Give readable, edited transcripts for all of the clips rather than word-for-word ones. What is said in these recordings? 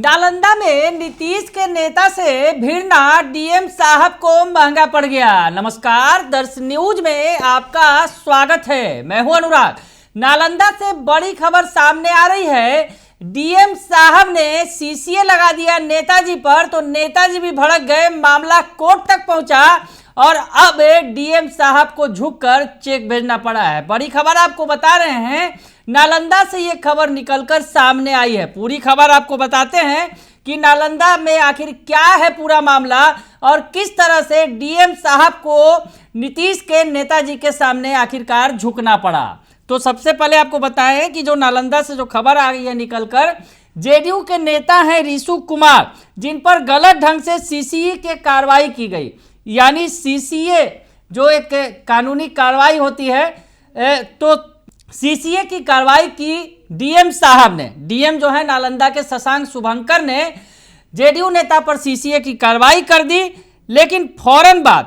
नालंदा में नीतीश के नेता से भिड़ना डीएम साहब को महंगा पड़ गया। नमस्कार, दर्श न्यूज में आपका स्वागत है। मैं हूं अनुराग। नालंदा से बड़ी खबर सामने आ रही है। डीएम साहब ने सीसीए लगा दिया नेताजी पर, तो नेताजी भी भड़क गए। मामला कोर्ट तक पहुंचा और अब डीएम साहब को झुककर चेक भेजना पड़ा है। बड़ी खबर आपको बता रहे हैं। नालंदा से ये खबर निकलकर सामने आई है। पूरी खबर आपको बताते हैं कि नालंदा में आखिर क्या है पूरा मामला और किस तरह से डीएम साहब को नीतीश के नेताजी के सामने आखिरकार झुकना पड़ा। तो सबसे पहले आपको बताएं कि जो नालंदा से जो खबर आ गई है निकलकर, जेडीयू के नेता हैं ऋषु कुमार, जिन पर गलत ढंग से सीसीए की कार्रवाई की गई। यानी सीसीए जो एक कानूनी कार्रवाई होती है, तो सीसीए की कार्रवाई की डीएम साहब ने, डीएम जो है नालंदा के शशांक शुभंकर ने जेडीयू नेता पर सीसीए की कार्रवाई कर दी। लेकिन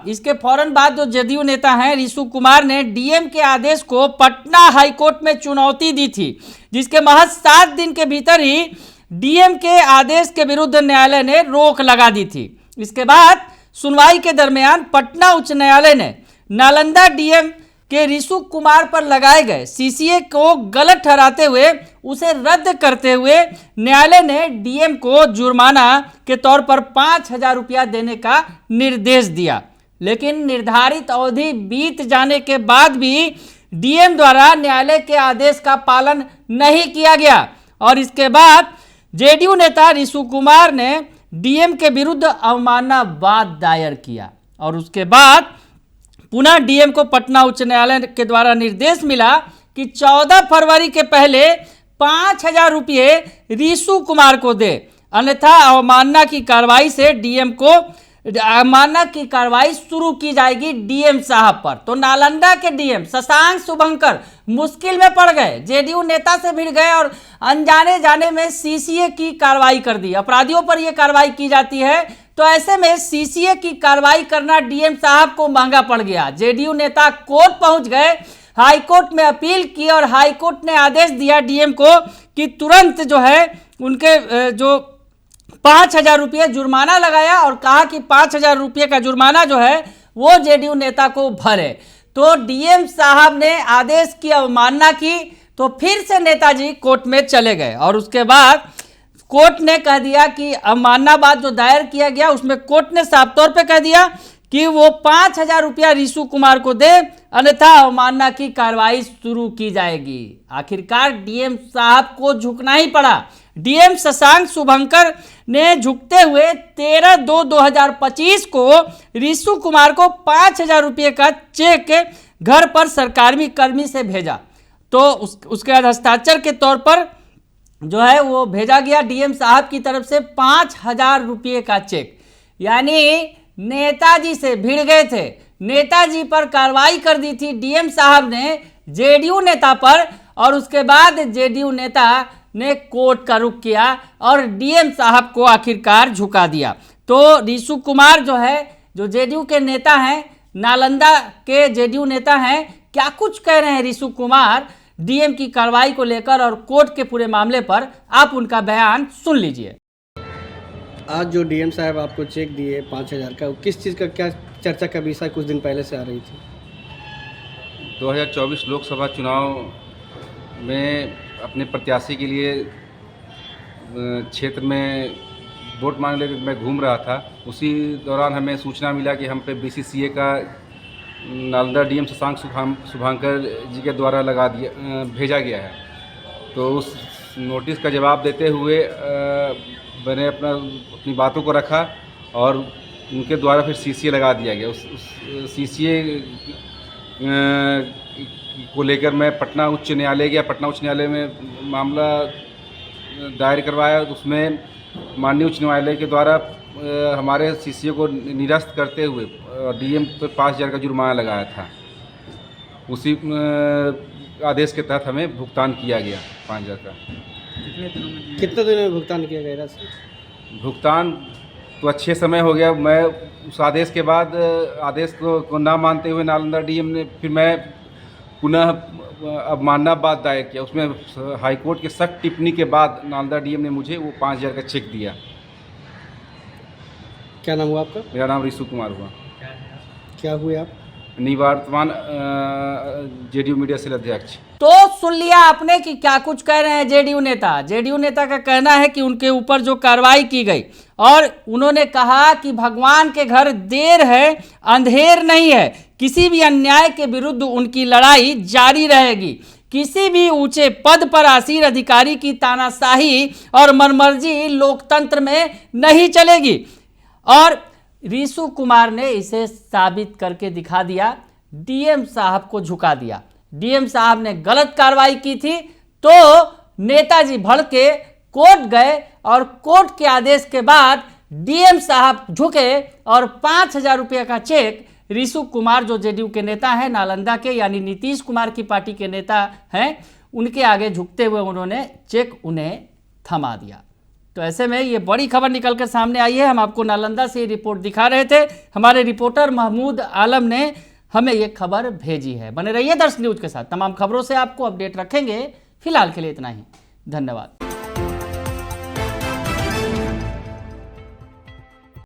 इसके फौरन बाद जो जेडीयू नेता हैं ऋषु कुमार ने डीएम के आदेश को पटना हाईकोर्ट में चुनौती दी थी, जिसके महज 7 दिन के भीतर ही डीएम के आदेश के विरुद्ध न्यायालय ने रोक लगा दी थी। इसके बाद सुनवाई के दरमियान पटना उच्च न्यायालय ने नालंदा डीएम के ऋषु कुमार पर लगाए गए सीसीए को गलत ठहराते हुए उसे रद्द करते हुए न्यायालय ने डीएम को जुर्माना के तौर पर 5,000 रुपया देने का निर्देश दिया। लेकिन निर्धारित अवधि बीत जाने के बाद भी डीएम द्वारा न्यायालय के आदेश का पालन नहीं किया गया और इसके बाद जेडीयू नेता ऋषु कुमार ने डीएम के विरुद्ध अवमानना वाद दायर किया और उसके बाद पुनः डीएम को पटना उच्च न्यायालय के द्वारा निर्देश मिला कि 14 फरवरी के पहले 5,000 रुपये ऋषु कुमार को दे, अन्यथा अवमानना की कार्रवाई से डीएम को अवमानना की कार्रवाई शुरू की जाएगी डीएम साहब पर। तो नालंदा के डीएम शशांक शुभंकर मुश्किल में पड़ गए, जेडीयू नेता से भिड़ गए और अनजाने जाने में सीसीए की कार्रवाई कर दी। अपराधियों पर यह कार्रवाई की जाती है, तो ऐसे में सीसीए की कार्रवाई करना डीएम साहब को महंगा पड़ गया। जेडीयू नेता कोर्ट पहुंच गए, हाईकोर्ट में अपील की और हाईकोर्ट ने आदेश दिया डीएम को कि तुरंत जो है उनके जो 5,000 रुपये जुर्माना लगाया और कहा कि 5,000 रुपये का जुर्माना जो है वो जेडीयू नेता को भरे। तो डीएम साहब ने आदेश की अवमानना की, तो फिर से नेताजी कोर्ट में चले गए और उसके बाद कोर्ट ने कह दिया कि अवमानना बाद जो दायर किया गया उसमें कोर्ट ने साफ तौर पे कह दिया कि वो 5,000 रुपया ऋषु कुमार को दे, अन्यथा अवमानना की कार्रवाई शुरू की जाएगी। आखिरकार डीएम साहब को झुकना ही पड़ा। डीएम शशांक शुभंकर ने झुकते हुए 13/2/2025 को ऋषु कुमार को 5,000 रुपये का चेक घर पर सरकारी कर्मी से भेजा। तो उसके बाद हस्ताक्षर के तौर पर जो है वो भेजा गया डीएम साहब की तरफ से 5,000 रुपये का चेक। यानी नेताजी से भिड़ गए थे, नेताजी पर कार्रवाई कर दी थी डीएम साहब ने जेडीयू नेता पर और उसके बाद जेडीयू नेता ने कोर्ट का रुख किया और डीएम साहब को आखिरकार झुका दिया। तो ऋषु कुमार जो है, जो जेडीयू के नेता हैं, नालंदा के जेडीयू नेता हैं, क्या कुछ कह रहे हैं ऋषु कुमार डीएम की कार्रवाई को लेकर और कोर्ट के पूरे मामले पर, आप उनका बयान सुन लीजिए। आज जो डीएम साहब आपको चेक दिए 5,000 का, किस चीज़ का, क्या चर्चा का विषय कुछ दिन पहले से आ रही थी? 2024 लोकसभा चुनाव में अपने प्रत्याशी के लिए क्षेत्र में वोट मांगने के मैं घूम रहा था। उसी दौरान हमें सूचना मिला कि हम पे बीसीसीए का नालंदा डीएम शशांक शुभंकर जी के द्वारा भेजा गया है। तो उस नोटिस का जवाब देते हुए मैंने अपनी बातों को रखा और उनके द्वारा फिर सीसीए लगा दिया गया। उस सीसीए को लेकर मैं पटना उच्च न्यायालय गया। पटना उच्च न्यायालय में मामला दायर करवाया। उसमें माननीय उच्च न्यायालय के द्वारा हमारे सीसीए को निरस्त करते हुए डीएम पर 5,000 का जुर्माना लगाया था। उसी आदेश के तहत हमें भुगतान किया गया 5,000 का। कितने दिनों में भुगतान किया गया? भुगतान तो अच्छे समय हो गया। मैं उस आदेश के बाद आदेश को ना मानते हुए नालंदा डीएम ने, फिर मैं पुनः अवमानना बात दायर किया। उसमें हाईकोर्ट के सख्त टिप्पणी के बाद नालंदा डीएम ने मुझे वो 5,000 का चेक दिया। क्या नाम हुआ आपका? मेरा नाम ऋषु कुमार हुआ। क्या हुए आप? निवर्तमान जेडीयू मीडिया सेल अध्यक्ष। तो सुन लिया आपने कि क्या कुछ कह रहे हैं जेडीयू नेता। जेडीयू नेता का कहना है कि उनके ऊपर जो कार्रवाई की गई, और उन्होंने कहा कि भगवान के घर देर है अंधेर नहीं है, किसी भी अन्याय के विरुद्ध उनकी लड़ाई जारी रहेगी। किसी भी ऊंचे पद पर आसीन अधिकारी की तानाशाही और मनमर्जी लोकतंत्र में नहीं चलेगी। और ऋषु कुमार ने इसे साबित करके दिखा दिया, डीएम साहब को झुका दिया। डीएम साहब ने गलत कार्रवाई की थी तो नेताजी भड़के कोर्ट गए, और कोर्ट के आदेश के बाद डीएम साहब झुके और 5,000 रुपये का चेक ऋषु कुमार, जो जेडीयू के नेता हैं नालंदा के, यानी नीतीश कुमार की पार्टी के नेता हैं, उनके आगे झुकते हुए उन्होंने चेक उन्हें थमा दिया। तो ऐसे में ये बड़ी खबर निकल कर सामने आई है। हम आपको नालंदा से ये रिपोर्ट दिखा रहे थे, हमारे रिपोर्टर महमूद आलम ने हमें ये खबर भेजी है। बने रहिए दर्श न्यूज के साथ, तमाम खबरों से आपको अपडेट रखेंगे। फिलहाल के लिए इतना ही, धन्यवाद।